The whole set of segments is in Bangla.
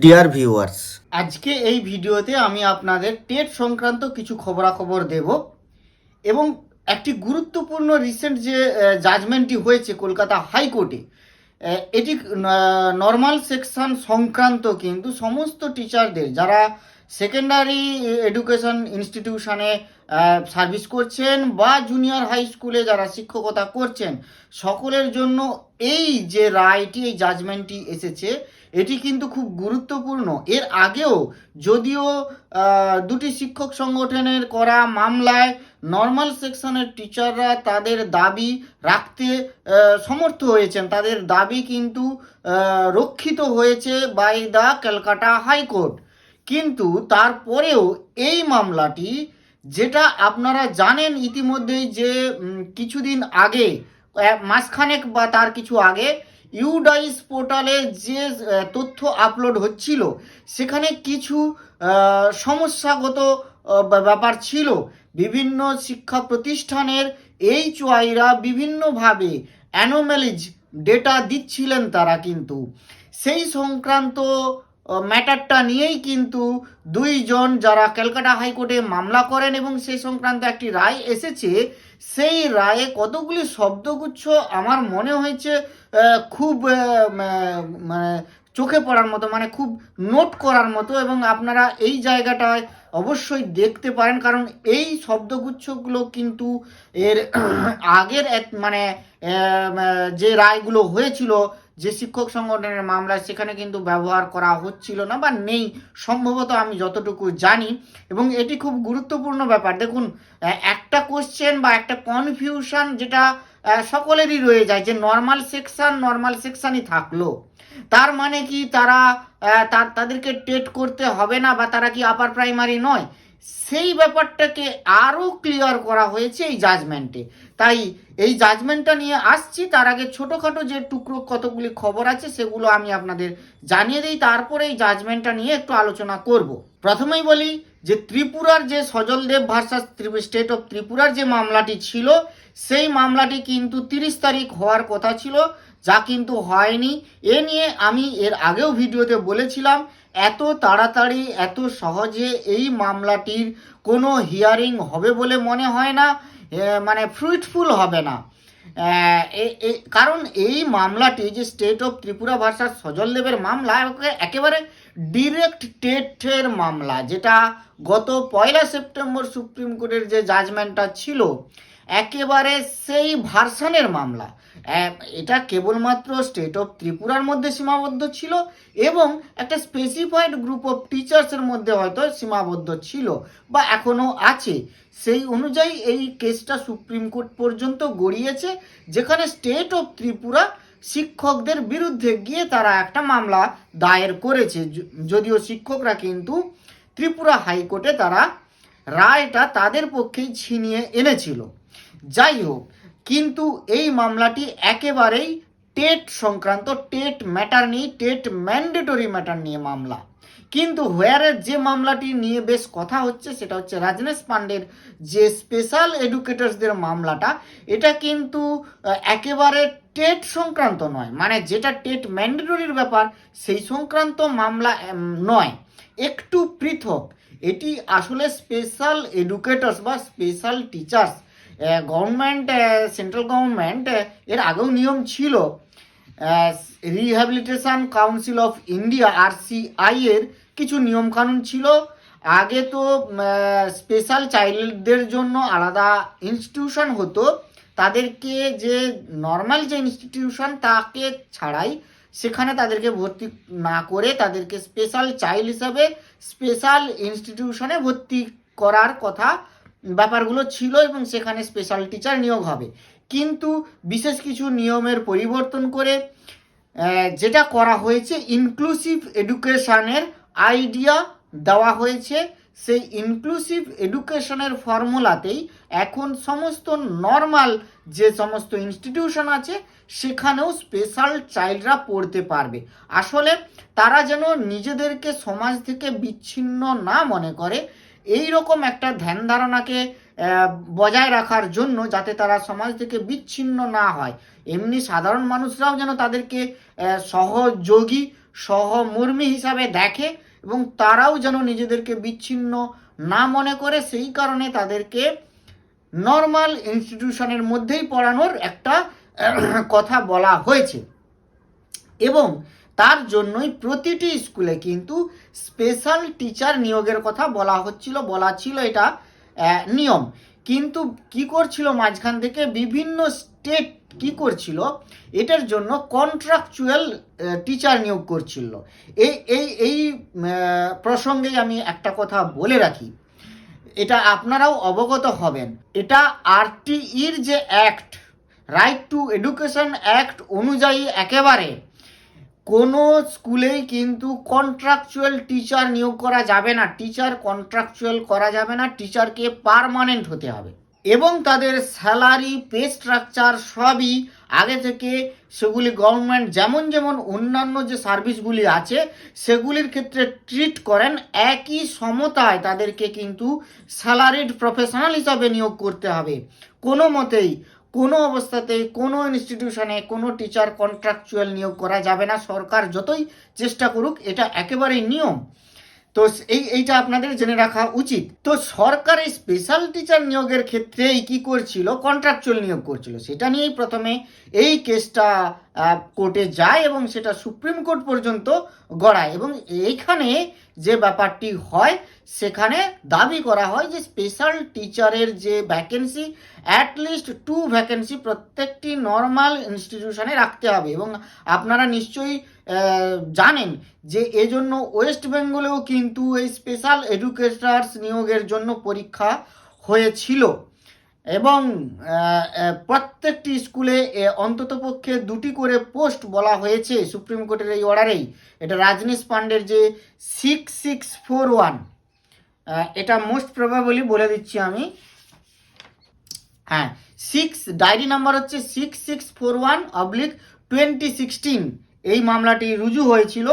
ডিয়ার ভিউয়ার্স, আজকে এই ভিডিওতে আমি আপনাদের টেট সংক্রান্ত কিছু খবরাখবর দেব এবং একটি গুরুত্বপূর্ণ রিসেন্ট যে জাজমেন্টটি হয়েছে কলকাতা হাইকোর্টে, এটি নর্মাল সেকশন সংক্রান্ত কিন্তু সমস্ত টিচারদের যারা সেকেন্ডারি এডুকেশন ইনস্টিটিউশনে সার্ভিস করছেন বা জুনিয়র হাই স্কুলে যারা শিক্ষকতা করছেন সকলের জন্য এই যে রায়টি, এই জাজমেন্টটি এসেছে, এটি কিন্তু খুব গুরুত্বপূর্ণ। এর আগেও যদিও দুটি শিক্ষক সংগঠনের করা মামলায় নর্মাল সেকশনের টিচাররা তাদের দাবি রাখতে সমর্থ হয়েছেন, তাদের দাবি কিন্তু রক্ষিত হয়েছে বাই দ্য ক্যালকাটা হাইকোর্ট। কিন্তু তারপরেও এই মামলাটি, যেটা আপনারা জানেন ইতিমধ্যেই, যে কিছুদিন আগে, মাসখানেক বা তার কিছু আগে ইউডাইস পোর্টালে যে তথ্য আপলোড হচ্ছিল সেখানে কিছু সমস্যাগত ব্যাপার ছিল। বিভিন্ন শিক্ষা প্রতিষ্ঠানের এইচওয়াইরা বিভিন্নভাবে অ্যানোম্যালিজ ডেটা দিচ্ছিলেন তারা, কিন্তু সেই সংক্রান্ত ম্যাটারটা নিয়েই কিন্তু দুইজন যারা ক্যালকাটা হাইকোর্টে মামলা করেন এবং সেই সংক্রান্ত একটি রায় এসেছে। সেই রায়ে কতগুলি শব্দগুচ্ছ আমার মনে হয়েছে খুব মানে চোখে পড়ার মতো, মানে খুব নোট করার মতো, এবং আপনারা এই জায়গাটায় অবশ্যই দেখতে পারেন, কারণ এই শব্দগুচ্ছগুলো কিন্তু এর আগের মানে যে রায়গুলো হয়েছিল যে শিক্ষক সংগঠনের মামলায় সেখানে কিন্তু ব্যবহার করা হচ্ছিল না বা নেই সম্ভবত, আমি যতটুকু জানি। এবং এটি খুব গুরুত্বপূর্ণ ব্যাপার। দেখুন, একটা কোশ্চেন বা একটা কনফিউশন যেটা সকলেরই রয়ে যায়, যে নর্মাল সেকশনই থাকলো, তার মানে কি তারা তাদেরকে টেট করতে হবে না, বা তারা কি আপার প্রাইমারি নয়? সেই ব্যাপারটাকে আরও ক্লিয়ার করা হয়েছে এই জাজমেন্টে। তাই এই জাজমেন্টটা নিয়ে আসছি। তার আগে ছোটোখাটো যে টুকরো কতগুলি খবর আছে সেগুলো আমি আপনাদের জানিয়ে দিই, তারপরে এই জাজমেন্টটা নিয়ে একটু আলোচনা করব। প্রথমেই বলি যে ত্রিপুরার যে সজলদেব ভার্সাস স্টেট অফ ত্রিপুরার যে মামলাটি ছিল, সেই মামলাটি কিন্তু 30 তারিখ হওয়ার কথা ছিল, যা কিন্তু হয়নি। এ নিয়ে আমি এর আগেও ভিডিওতে বলেছিলাম, এত তাড়াতাড়ি এত সহজে এই মামলাটির কোনো হিয়ারিং হবে বলে মনে হয় না, মানে ফ্রুটফুল হবে না। কারণ এই মামলাটি, যে স্টেট অফ ত্রিপুরা ভার্সাস সজলদেবের মামলা, একেবারে ডিরেক্ট টেটের মামলা, যেটা গত 1 সেপ্টেম্বর সুপ্রিম কোর্টের যে জাজমেন্টটা ছিল একেবারে সেই ভার্সানের মামলা। এটা কেবলমাত্র স্টেট অফ ত্রিপুরার মধ্যে সীমাবদ্ধ ছিল এবং একটা স্পেসিফাইড গ্রুপ অফ টিচার্সের মধ্যে হয়তো সীমাবদ্ধ ছিল বা এখনও আছে। সেই অনুযায়ী এই কেসটা সুপ্রিম কোর্ট পর্যন্ত গড়িয়েছে, যেখানে স্টেট অফ ত্রিপুরা শিক্ষকদের বিরুদ্ধে গিয়ে তারা একটা মামলা দায়ের করেছে, যদিও শিক্ষকরা কিন্তু ত্রিপুরা হাইকোর্টে তারা রায়টা তাদের পক্ষেই ছিনিয়ে এনেছিল। যাই হোক, কিন্তু এই মামলাটি একেবারেই টেট সংক্রান্ত, টেট ম্যাটার নিয়ে, টেট ম্যান্ডেটরি ম্যাটার নিয়ে মামলা। কিন্তু হোয়ারের যে মামলাটি নিয়ে বেশ কথা হচ্ছে সেটা হচ্ছে রাজনেশ পান্ডের যে স্পেশাল এডুকেটরসদের মামলাটা। এটা কিন্তু একেবারে টেট সংক্রান্ত নয়, মানে যেটা টেট ম্যান্ডেটরির ব্যাপার সেই সংক্রান্ত মামলা নয়, একটু পৃথক। এটি আসলে স্পেশাল এডুকেটরস বা special teachers. Government, central government, এর আগেও নিয়ম ছিল, rehabilitation council of India RCI এর কিছু নিয়মকানুন ছিল। আগে তো স্পেশাল চাইল্ডদের জন্য আলাদা ইনস্টিটিউশন হতো, তাদেরকে যে নর্মাল যে ইনস্টিটিউশন তাকে ছাড়াই সেখানে তাদেরকে ভর্তি না করে তাদেরকে স্পেশাল চাইল্ড হিসাবে স্পেশাল ইনস্টিটিউশনে ভর্তি করার কথা, ব্যাপারগুলো ছিল, এবং সেখানে স্পেশাল টিচার নিয়োগ হবে। কিন্তু বিশেষ কিছু নিয়মের পরিবর্তন করে যেটা করা হয়েছে, ইনক্লুসিভ এডুকেশনের আইডিয়া দেওয়া হয়েছে। সেই ইনক্লুসিভ এডুকেশনের ফর্মুলাতেই এখন সমস্ত নর্মাল যে সমস্ত ইনস্টিটিউশন আছে সেখানেও স্পেশাল চাইল্ডরা পড়তে পারবে। আসলে তারা যেন নিজেদেরকে সমাজ থেকে বিচ্ছিন্ন না মনে করে, এই রকম একটা ধ্যান ধারণাকে বজায় রাখার জন্য, যাতে তারা সমাজ থেকে বিচ্ছিন্ন না হয়, এমনি সাধারণ মানুষরাও যেন তাদেরকে সহযোগী সহমর্মী হিসাবে দেখে এবং তারাও যেন নিজেদেরকে বিচ্ছিন্ন না মনে করে, সেই কারণে তাদেরকে নর্মাল ইনস্টিটিউশনের মধ্যেই পড়ানোর একটা কথা বলা হয়েছে। এবং তার জন্যই প্রতিটি স্কুলে কিন্তু স্পেশাল টিচার নিয়োগের কথা বলা ছিল, এটা নিয়ম। কিন্তু কি করছিল মাঝখান থেকে বিভিন্ন স্টেট কি করছিল, এটার জন্য কন্ট্রাকচুয়াল টিচার নিয়োগ করছিল। এই প্রসঙ্গে আমি একটা কথা বলে রাখি, এটা আপনারাও অবগত হবেন। এটা আরটিইর যে act, right two education act অনুযায়ী একেবারে কোনো স্কুলেই কিন্তু কন্ট্রাকচুয়াল টিচার নিয়োগ করা যাবে না, টিচার কন্ট্রাকচুয়াল করা যাবে না, টিচারকে পার্মানেন্ট হতে হবে। এবং তাদের স্যালারি, পে স্ট্রাকচার সবই আগে থেকে সেগুলি গভর্নমেন্ট যেমন যেমন অন্যান্য যে সার্ভিসগুলি আছে সেগুলির ক্ষেত্রে ট্রিট করেন, একই সমতায় তাদেরকে কিন্তু স্যালারিড প্রফেশনাল হিসাবে নিয়োগ করতে হবে। কোনো মতেই কোনো অবস্থাতেই কোনো ইনস্টিটিউশনে কোনো টিচার কন্ট্রাকচুয়াল নিয়োগ করা যাবে না, সরকার যতই চেষ্টা করুক, এটা একেবারেই নিয়ম। তো এইটা আপনাদের জেনে রাখা উচিত। তো সরকার এই স্পেশাল টিচার নিয়োগের ক্ষেত্রেই কি করছিল, কন্ট্রাকচুয়াল নিয়োগ করছিল। সেটা নিয়েই প্রথমে এই কেসটা কোর্টে যায় এবং সেটা সুপ্রিম কোর্ট পর্যন্ত গড়ায়। এবং এইখানে যে ব্যাপারটি হয়, সেখানে দাবি করা হয় যে স্পেশাল টিচারের যে ভ্যাকেন্সি, অ্যাটলিস্ট 2 ভ্যাকেন্সি প্রত্যেকটি নর্মাল ইনস্টিটিউশনে রাখতে হবে। এবং আপনারা নিশ্চয়ই জানেন যে এজন্য ওয়েস্ট বেঙ্গলেও কিন্তু এই স্পেশাল এডুকেটার্স নিয়োগের জন্য পরীক্ষা হয়েছিল এবং প্রত্যেকটি স্কুলে অন্ততপক্ষে 2টি করে পোস্ট বলা হয়েছে সুপ্রিম কোর্টের এই অর্ডারেই। এটা রাজনীশ পান্ডের যে 6641, এটা মোস্ট প্রবাবলি বলে দিচ্ছি আমি, হ্যাঁ, ডায়েরি নাম্বার হচ্ছে 6641/2016। এই মামলাটি রুজু হয়েছিল।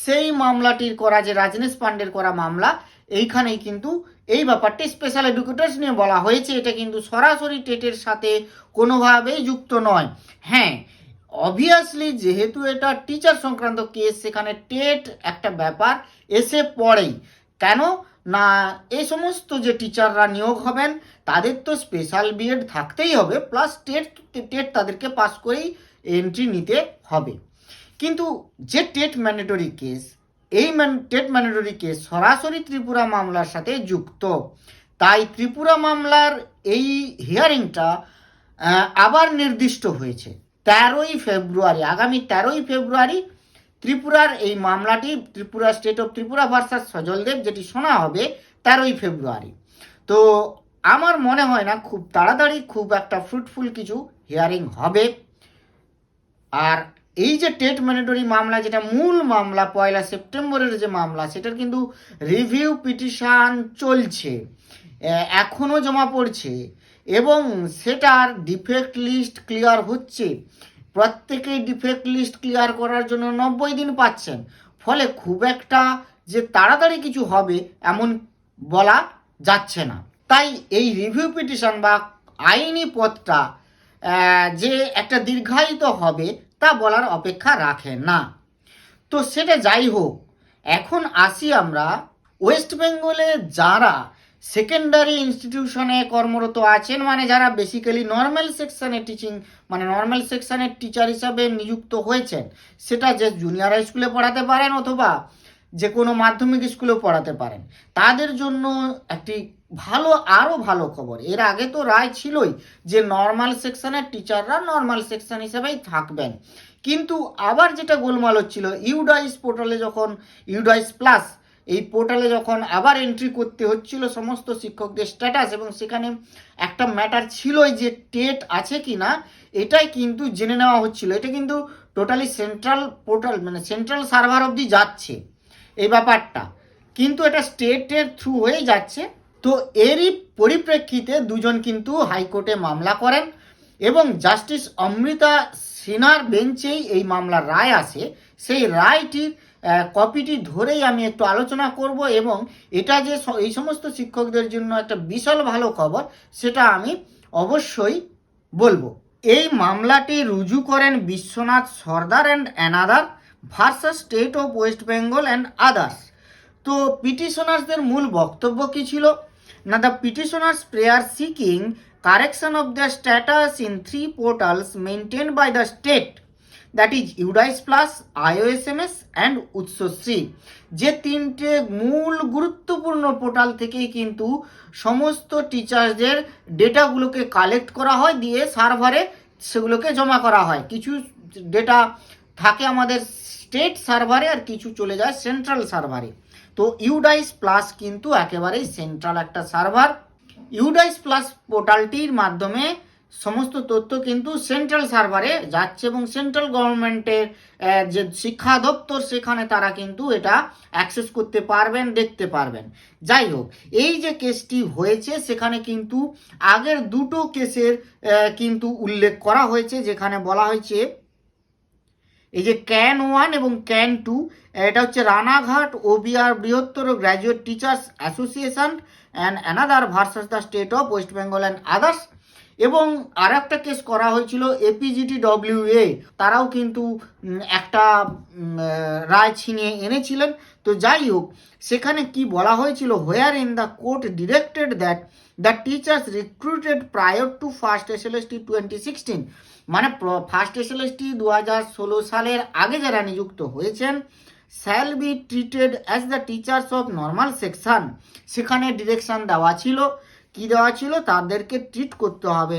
সেই মামলাটির করা যে রাজনীশ পান্ডের করা মামলা, এইখানেই কিন্তু এই ব্যাপারটি স্পেশাল এডুকেটার্স নিয়ে বলা হয়েছে। এটা কিন্তু সরাসরি টেটের সাথে কোনোভাবেই যুক্ত নয়। হ্যাঁ, অবভিয়াসলি যেহেতু এটা টিচার সংক্রান্ত কেস, সেখানে টেট একটা ব্যাপার এসে পড়েই। কেন না, এই সমস্ত যে টিচাররা নিয়োগ হবেন তাদের তো স্পেশাল বিএড থাকতেই হবে, প্লাস টেট তাদেরকে পাস করেই এন্ট্রি নিতে হবে। কিন্তু যে টেট ম্যান্ডেটরি কেস, এই টেট ম্যান্ডেটরি কেস সরাসরি ত্রিপুরা মামলার সাথে যুক্ত। তাই ত্রিপুরা মামলার এই হিয়ারিংটা আবার নির্দিষ্ট হয়েছে 13ই ফেব্রুয়ারি, আগামী 13ই ফেব্রুয়ারি ত্রিপুরার এই মামলাটি, Tripura state of Tripura versus Sajaldeb, যেটি শোনা হবে 13ই ফেব্রুয়ারি। তো আমার মনে হয় না খুব তাড়াতাড়ি খুব একটা ফ্রুটফুল কিছু হিয়ারিং হবে। আর এই যে টেট ম্যান্ডেটরি মামলা, যেটা মূল মামলা 1 সেপ্টেম্বরের যে মামলা, সেটার কিন্তু রিভিউ পিটিশন চলছে, এখনও জমা পড়ছে এবং সেটার ডিফেক্ট লিস্ট ক্লিয়ার হচ্ছে। প্রত্যেকেই ডিফেক্ট লিস্ট ক্লিয়ার করার জন্য 90 দিন পাচ্ছেন। ফলে খুব একটা যে তাড়াতাড়ি কিছু হবে এমন বলা যাচ্ছে না। তাই এই রিভিউ পিটিশন বা আইনি পথটা যে একটা দীর্ঘায়িত হবে তা বলার অপেক্ষা রাখে না। তো সেটা যাই হোক, এখন আসি আমরা ওয়েস্ট বেঙ্গলে যারা সেকেন্ডারি ইনস্টিটিউশনে কর্মরত আছেন, মানে যারা বেসিক্যালি নর্মাল সেকশনে টিচিং, মানে নর্মাল সেকশনের টিচার হিসাবে নিযুক্ত হয়েছেন, সেটা যে জুনিয়র হাই স্কুলে পড়াতে পারেন অথবা যে কোনো মাধ্যমিক স্কুলেও পড়াতে পারেন, তাদের জন্য একটি আরও ভালো খবর। এর আগে তো রায় ছিলই যে নর্মাল সেকশনের টিচাররা নর্মাল সেকশন হিসেবেই থাকবেন, কিন্তু আবার যেটা গোলমাল হচ্ছিল, ইউডাইস পোর্টালে যখন, ইউডাইস প্লাস এই পোর্টালে যখন আবার এন্ট্রি করতে হচ্ছিল সমস্ত শিক্ষকদের স্ট্যাটাস, এবং সেখানে একটা ম্যাটার ছিলই যে টেট আছে কি না, এটাই কিন্তু জেনে নেওয়া হচ্ছিল। এটা কিন্তু টোটালি সেন্ট্রাল পোর্টাল, মানে সেন্ট্রাল সার্ভার অবধি যাচ্ছে এই ব্যাপারটা, কিন্তু এটা স্টেটের থ্রু হয়ে যাচ্ছে। তো এরই পরিপ্রেক্ষিতে দুজন কিন্তু হাইকোর্টে মামলা করেন এবং জাস্টিস অমৃতা সিনহার বেঞ্চেই এই মামলার রায় আসে। সেই রায়টির কপিটি ধরেই আমি একটু আলোচনা করব এবং এটা যে এই সমস্ত শিক্ষকদের জন্য একটা বিশাল ভালো খবর, সেটা আমি অবশ্যই বলবো। এই মামলাটি রুজু করেন Biswanath Sardar and another, versus state of West Bengal and others. তো পিটিশনার্সদের মূল বক্তব্য কি ছিল না, the petitioners prayer seeking correction of the status in 3 portals maintain by the state, that is UDISE plus, IOSMS and Utsashree. যে তিনটে মূল গুরুত্বপূর্ণ পোর্টাল থেকেই কিন্তু সমস্ত টিচার্সদের ডেটাগুলোকে কালেক্ট করা হয়, দিয়ে সার্ভারে সেগুলোকে জমা করা হয়। কিছু ডেটা থাকে আমাদের স্টেট সার্ভারে আর কিছু চলে যায় সেন্ট্রাল সার্ভারে। তো ইউডাইস প্লাস কিন্তু একেবারেই সেন্ট্রাল একটা সার্ভার। ইউডাইস প্লাস পোর্টালটির মাধ্যমে সমস্ত তথ্য কিন্তু সেন্ট্রাল সার্ভারে যাচ্ছে এবং সেন্ট্রাল গভর্নমেন্টের যে শিক্ষা দপ্তর সেখানে তারা কিন্তু এটা অ্যাক্সেস করতে পারবেন, দেখতে পারবেন। যাই হোক, এই যে কেসটি হয়েছে সেখানে কিন্তু আগের দুটো কেসের কিন্তু উল্লেখ করা হয়েছে, যেখানে বলা হয়েছে এই যে ক্যান 1 এবং ক্যান 2, এটা হচ্ছে রানাঘাট ওবিআর বৃহত্তর graduate teachers association and another versus the state of West Bengal and others. এবং আর একটা কেস করা হয়েছিল APGTWA, তারাও কিন্তু একটা রায় ছিনিয়ে এনেছিলেন। তো যাই হোক, সেখানে কি বলা হয়েছিল, হোয়ার in the court directed that the teachers recruited prior to first SLST 2016, মানে ফার্স্ট SLST 2016 সালের আগে যারা নিযুক্ত হয়েছেন, shall be treated as the teachers of normal section. সেখানে ডিরেকশন দেওয়া ছিল, কি দেওয়া ছিল, তাদেরকে ট্রিট করতে হবে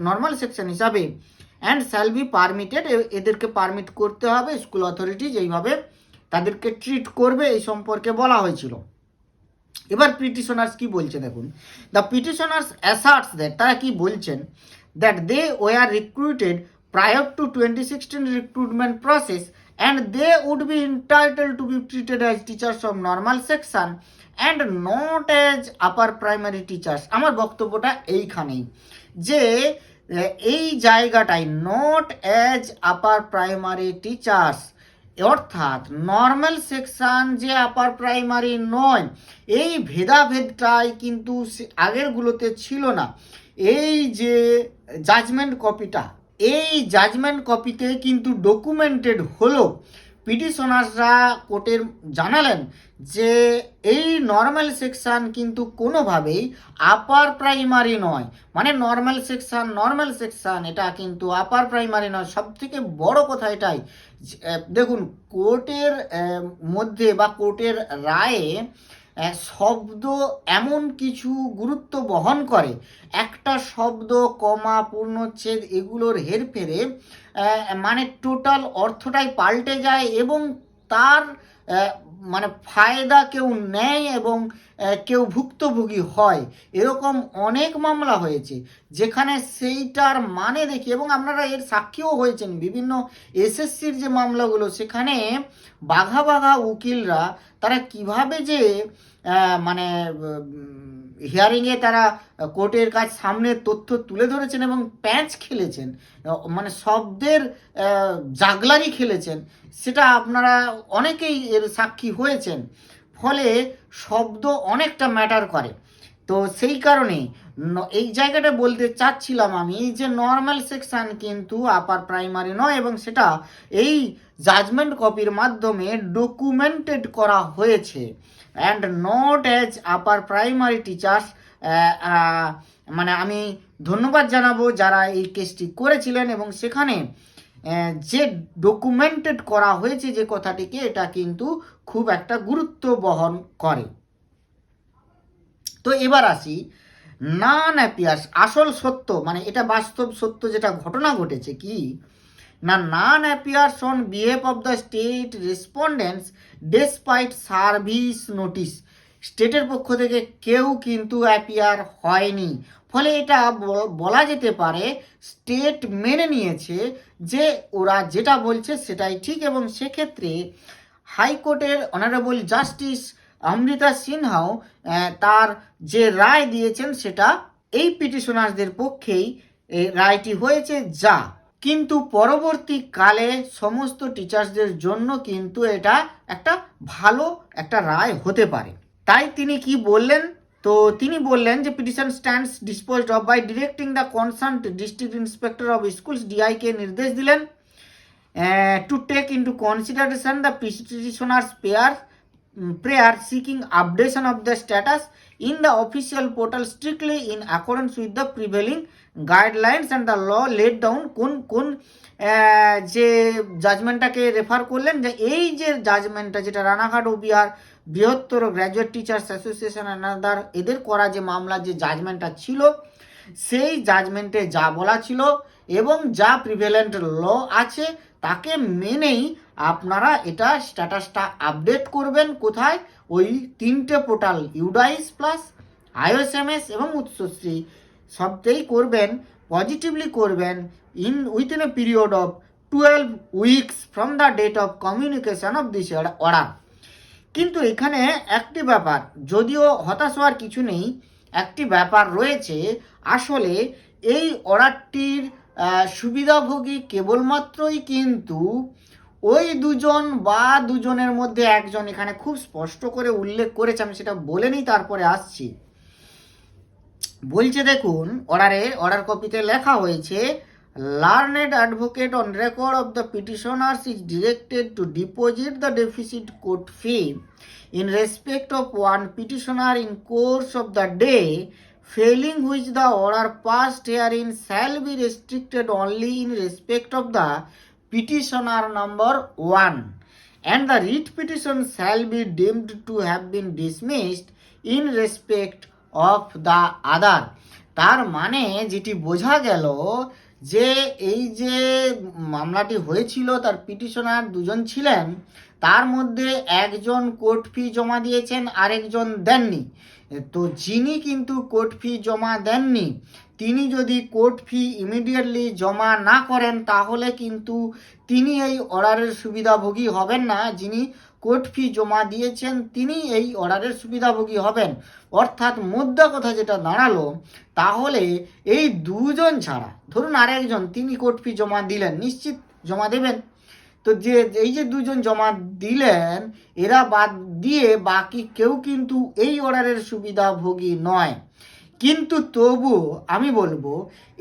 নর্মাল সেকশন হিসাবে, অ্যান্ড শ্যাল বি পারমিটেড, এদেরকে পারমিট করতে হবে স্কুল অথরিটি যেইভাবে তাদেরকে ট্রিট করবে এই সম্পর্কে বলা হয়েছিল। এবার পিটিশনার্স কি বলছে দেখুন, দ্য পিটিশনার্স অ্যাসার্টস দ্যাট, তারা কি বলছেন, that they were recruited prior to 2016 recruitment process and they would be entitled to be treated as teachers of normal section and not as upper primary teachers। আমার বক্তব্যটা এইখানেই যে এই জায়গাটায় not as upper primary teachers, অর্থাৎ নর্মাল সেকশন যে আপার প্রাইমারি নয়, এই ভেদাভেদটাই কিন্তু আগেরগুলোতে ছিল না। এই যে জাজমেন্ট কপিটা, এই জাজমেন্ট কপিতে কিন্তু ডকুমেন্টেড হলো, পিটিশনার্সরা কোর্টের জানালেন যে এই নর্মাল সেকশন কিন্তু কোনোভাবেই আপার প্রাইমারি নয়, মানে নর্মাল সেকশন এটা কিন্তু আপার প্রাইমারি নয়। সব থেকে বড় কথা এটাই, দেখুন কোর্টের মধ্যে বা কোর্টের রায়ে শব্দ এমন কিছু গুরুত্ব বহন করে, একটা শব্দ, কমা, পূর্ণচ্ছেদ এগুলোর হেরফেরে মানে টোটাল অর্থটাই পাল্টে যায় এবং তার মানে ফায়দা কেউ নেয় এবং কেউ ভুক্তভোগী হয়। এরকম অনেক মামলা হয়েছে যেখানে সেইটার মানে দেখি, এবং আপনারা এর সাক্ষীও হয়েছেন বিভিন্ন SSCর যে মামলাগুলো, সেখানে বাঘা বাঘা উকিলরা তারা কিভাবে যে মানে হিয়ারিংয়ে তারা কোর্টের কাছ সামনে তথ্য তুলে ধরেছেন এবং প্যাঁচ খেলেছেন, মানে শব্দের জাগলারি খেলেছেন, সেটা আপনারা অনেকেই এর সাক্ষী হয়েছেন। ফলে শব্দ অনেকটা ম্যাটার করে। তো সেই কারণে এই জায়গাটা বলতে চাচ্ছিলাম আমি যে নর্মাল সেকশন কিন্তু আপার প্রাইমারি নয়, এবং সেটা এই জাজমেন্ট কপির মাধ্যমে ডকুমেন্টেড করা হয়েছে, and not as upper primary teachers. মানে আমি ধন্যবাদ জানাবো যারা এই কেসটি করেছিলেন, এবং সেখানে যে ডকুমেন্টেড করা হয়েছে যে কথাটিকে, এটা কিন্তু খুব একটা গুরুত্ব বহন করে। তো এবার আসি নন অ্যাপিয়ার্স, আসল সত্য, মানে এটা বাস্তব সত্য যেটা ঘটনা ঘটেছে কি না, non appears on behalf of the state respondents despite service notice. স্টেটের পক্ষ থেকে কেউ কিন্তু অ্যাপিয়ার হয়নি, ফলে এটা বলা যেতে পারে স্টেট মেনে নিয়েছে যে ওরা যেটা বলছে সেটাই ঠিক, এবং সেক্ষেত্রে হাইকোর্টের অনারেবল জাস্টিস অমৃতা সিনহাও তার যে রায় দিয়েছেন সেটা এই পিটিশনারদের পক্ষেই রায়টি হয়েছে, যা কিন্তু পরবর্তীকালে সমস্ত টিচার্সদের জন্য কিন্তু এটা একটা ভালো একটা রায় হতে পারে। তাই তিনি কি বললেন, তো তিনি বললেন যে petition stands disposed of by directing the concerned district inspector of schools DI কে নির্দেশ দিলেন to take into consideration the petitioner's prayer seeking updation of the status in the official portal strictly in accordance with the prevailing guidelines and the law laid down কোন যে জাজমেন্টটাকে রেফার করলেন, যে এই যে জাজমেন্টটা যেটা রানাঘাট ও বিহার বৃহত্তর গ্র্যাজুয়েট টিচার্স অ্যাসোসিয়েশন অ্যানাদার এদের করা যে মামলার যে জাজমেন্টটা ছিল, সেই জাজমেন্টে যা বলা ছিল এবং যা প্রিভেলেন্ট ল আছে তাকে মেনেই আপনারা এটা স্ট্যাটাসটা আপডেট করবেন। কোথায়? ওই 3টে পোর্টাল, ইউডাইস প্লাস, আইওএসএমএস এবং উৎসশ্রী, সবটাই করবেন, পজিটিভলি করবেন within a period of 12 weeks from the date of communication of this order. কিন্তু এখানে একটি ব্যাপার, যদিও হতাশ হওয়ার কিছু নেই, একটি ব্যাপার রয়েছে। আসলে এই অর্ডারটির সুবিধাভোগী কেবলমাত্রই কিন্তু ওই দুজন বা দুজনের মধ্যে একজন, এখানে খুব স্পষ্ট করে উল্লেখ করেছে, আমি সেটা বলে নিই তারপরে আসছি। বলছে দেখুন, অর্ডার কপিতে লেখা হয়েছে, learned advocate on record of the petitioners is directed to deposit the deficit court fee in respect of one petitioner in course of the day, failing which the order passed herein shall be restricted only in respect of the petitioner number 1, and the writ petition shall be deemed to have been dismissed in respect of the other. তার মানে যেটি বোঝা গেল যে এই যে মামলাটি হয়েছিল তার পিটিশনার দুজন ছিলেন, তার মধ্যে একজন কোর্ট ফি জমা দিয়েছেন, আরেকজন দেননি। তো যিনি কিন্তু কোর্ট ফি জমা দেননি, তিনি যদি কোর্ট ফি ইমিডিয়েটলি জমা না করেন তাহলে কিন্তু তিনি এই অর্ডারের সুবিধাভোগী হবেন না। যিনি কোর্ট ফি জমা দিয়েছেন তিনি এই অর্ডারের সুবিধাভোগী হবেন। অর্থাৎ মোদ্দা কথা যেটা দাঁড়ালো, তাহলে এই দুজন ছাড়া ধরুন আরেকজন, তিনি কোর্ট ফি জমা দিলেন, নিশ্চিত জমা দেবেন, তো যে এই যে দুজন জমা দিলেন এরা বাদ দিয়ে বাকি কেউ কিন্তু এই অর্ডারের সুবিধাভোগী নয়। কিন্তু তবু আমি বলবো,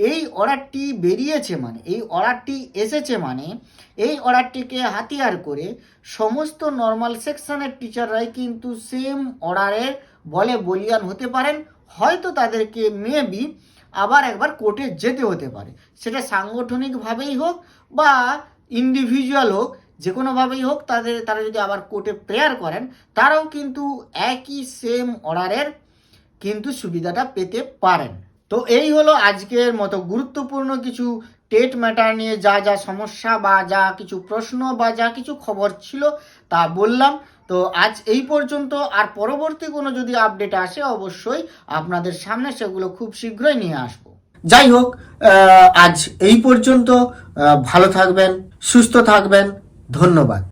এই অর্ডারটি বেরিয়েছে মানে, এই অর্ডারটি এসেছে মানে, এই অর্ডারটিকে হাতিয়ার করে সমস্ত নর্মাল সেকশনের টিচাররাই কিন্তু সেম অর্ডারের বলে বলিয়ান হতে পারেন। হয়তো তাদেরকে মেবি আবার একবার কোর্টে যেতে হতে পারে, সেটা সাংগঠনিকভাবেই হোক বা ইন্ডিভিজুয়াল হোক, যে কোনোভাবেই হোক, তারা যদি আবার কোর্টে প্রেয়ার করেন তারাও কিন্তু একই সেম অর্ডারের কিন্তু সুবিধাটা পেতে পারেন। তো এই হলো আজকের মতো গুরুত্বপূর্ণ কিছু টেট ম্যাটার নিয়ে যা যা সমস্যা বা যা কিছু প্রশ্ন বা যা কিছু খবর ছিল তা বললাম। তো আজ এই পর্যন্ত, আর পরবর্তী কোনো যদি আপডেট আসে অবশ্যই আপনাদের সামনে সেগুলো খুব শীঘ্রই নিয়ে আসবো। যাই হোক, আজ এই পর্যন্ত। ভালো থাকবেন, সুস্থ থাকবেন, ধন্যবাদ।